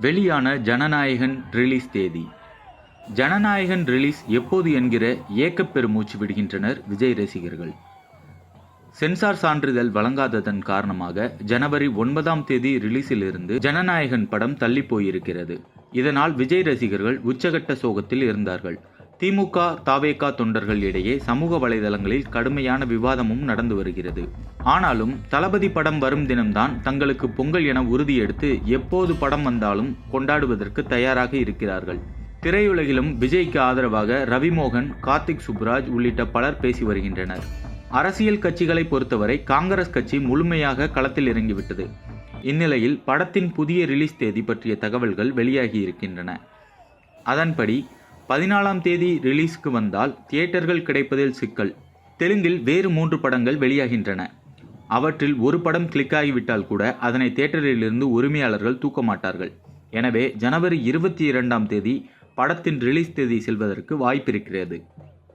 வெளியான ஜனநாயகன் ரிலீஸ் தேதி. ஜனநாயகன் ரிலீஸ் எப்போது என்கிற ஏக்கப் பெருமூச்சு விடுகின்றனர் விஜய் ரசிகர்கள். சென்சார் சான்றிதழ் வழங்காததன் காரணமாக ஜனவரி 9ஆம் தேதி ரிலீஸில் இருந்து ஜனநாயகன் படம் தள்ளி போயிருக்கிறது. இதனால் விஜய் ரசிகர்கள் உச்சகட்ட சோகத்தில் இருந்தார்கள். திமுக தாவேகா தொண்டர்கள் இடையே சமூக வலைதளங்களில் கடுமையான விவாதமும் நடந்து வருகிறது. ஆனாலும் தளபதி படம் வரும் தினம்தான் தங்களுக்கு பொங்கல் என உறுதியெடுத்து எப்போது படம் வந்தாலும் கொண்டாடுவதற்கு தயாராக இருக்கிறார்கள். திரையுலகிலும் விஜய்க்கு ஆதரவாக ரவிமோகன், கார்த்திக் சுப்புராஜ் உள்ளிட்ட பலர் பேசி வருகின்றனர். அரசியல் கட்சிகளை பொறுத்தவரை காங்கிரஸ் கட்சி முழுமையாக களத்தில் இறங்கிவிட்டது. இந்நிலையில் படத்தின் புதிய ரிலீஸ் தேதி பற்றிய தகவல்கள் வெளியாகி இருக்கின்றன. அதன்படி 14ஆம் தேதி ரிலீஸ்க்கு வந்தால் தியேட்டர்கள் கிடைப்பதில் சிக்கல். தெலுங்கில் வேறு 3 படங்கள் வெளியாகின்றன. அவற்றில் ஒரு படம் கிளிக் ஆகிவிட்டால் கூட அதனை தியேட்டரிலிருந்து உரிமையாளர்கள் தூக்க மாட்டார்கள். எனவே ஜனவரி 22ஆம் தேதி படத்தின் ரிலீஸ் தேதி செல்வதற்கு வாய்ப்பிருக்கிறது.